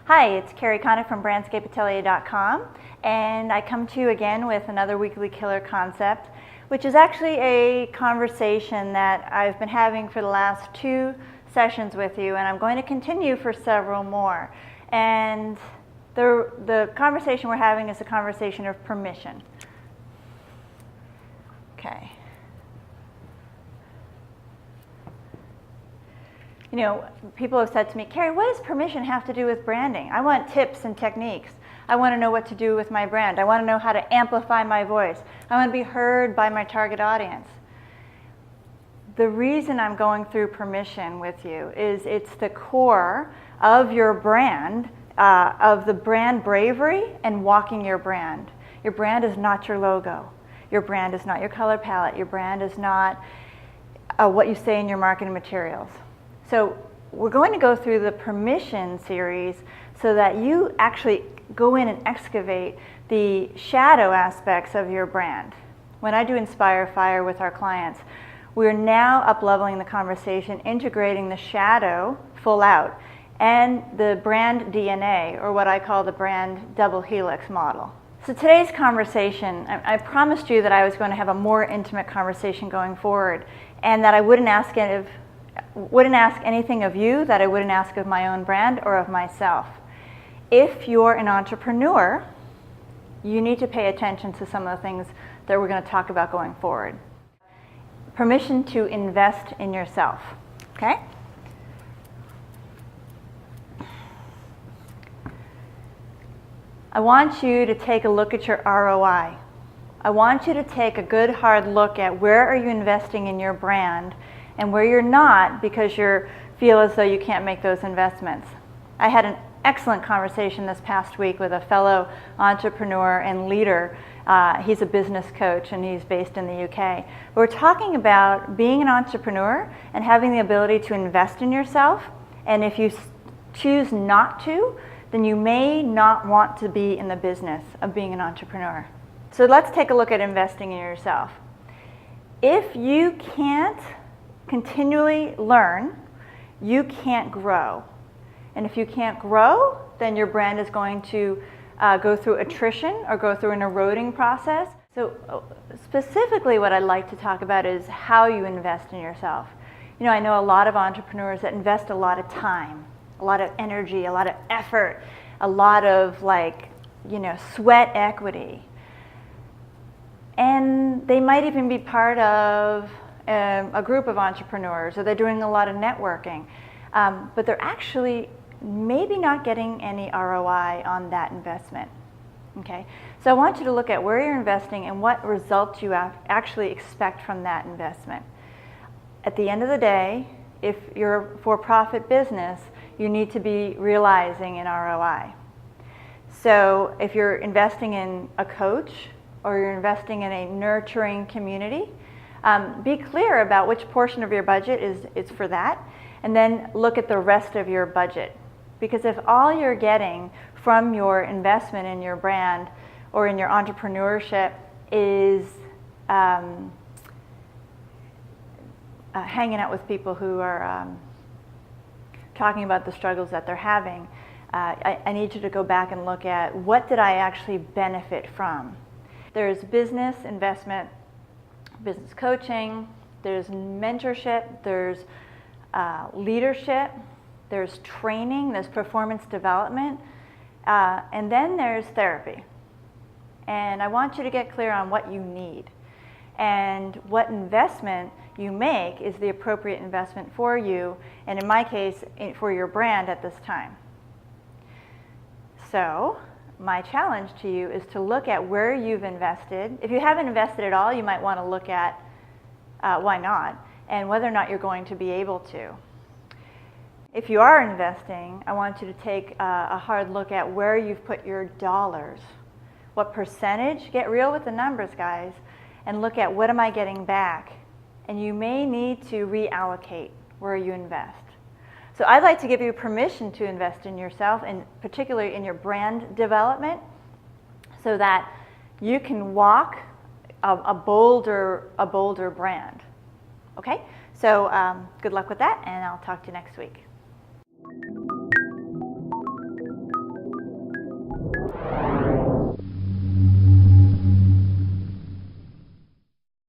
Hi, it's Carrie Connick from brandscapeatelier.com, and I come to you again with another weekly killer concept, which is actually a conversation that I've been having for the last 2 sessions with you, and I'm going to continue for several more. And the conversation we're having is a conversation of permission. Okay. You know, people have said to me, Carrie, what does permission have to do with branding? I want tips and techniques. I want to know what to do with my brand. I want to know how to amplify my voice. I want to be heard by my target audience. The reason I'm going through permission with you is it's the core of your brand, of the brand bravery and walking your brand. Your brand is not your logo. Your brand is not your color palette. Your brand is not what you say in your marketing materials. So we're going to go through the permission series so that you actually go in and excavate the shadow aspects of your brand. When I do Inspire Fire with our clients, we're now up-leveling the conversation, integrating the shadow full out and the brand DNA, or what I call the brand double helix model. So today's conversation, I promised you that I was going to have a more intimate conversation going forward, and that I wouldn't ask anything of you that I wouldn't ask of my own brand or of myself. If you're an entrepreneur, you need to pay attention to some of the things that we're going to talk about going forward. Permission to invest in yourself, okay? I want you to take a look at your ROI. I want you to take a good hard look at where are you investing in your brand and where you're not because you feel as though you can't make those investments. I had an excellent conversation this past week with a fellow entrepreneur and leader. He's a business coach and he's based in the UK. We're talking about being an entrepreneur and having the ability to invest in yourself, and if you choose not to, then you may not want to be in the business of being an entrepreneur. So let's take a look at investing in yourself. If you can't continually learn, you can't grow. And if you can't grow, then your brand is going to go through attrition or go through an eroding process. So specifically what I'd like to talk about is how you invest in yourself. You know, I know a lot of entrepreneurs that invest a lot of time, a lot of energy, a lot of effort, a lot of sweat equity. And they might even be part of a group of entrepreneurs, or they're doing a lot of networking, but they're actually maybe not getting any ROI on that investment. Okay, so I want you to look at where you're investing and what results you actually expect from that investment. At the end of the day, if you're a for-profit business, you need to be realizing an ROI. So if you're investing in a coach or you're investing in a nurturing community, be clear about which portion of your budget is for that, and then look at the rest of your budget. Because if all you're getting from your investment in your brand or in your entrepreneurship is hanging out with people who are talking about the struggles that they're having, I need you to go back and look at what did I actually benefit from. There's business investment, business coaching, there's mentorship, there's leadership, there's training, there's performance development, and then there's therapy. And I want you to get clear on what you need. And what investment you make is the appropriate investment for you, and in my case, for your brand at this time. So, my challenge to you is to look at where you've invested. If you haven't invested at all, you might want to look at why not, and whether or not you're going to be able to. If you are investing, I want you to take a hard look at where you've put your dollars. What percentage? Get real with the numbers, guys, and look at what am I getting back. And you may need to reallocate where you invest. So I'd like to give you permission to invest in yourself, and particularly in your brand development, so that you can walk a bolder brand. Okay? So good luck with that, and I'll talk to you next week.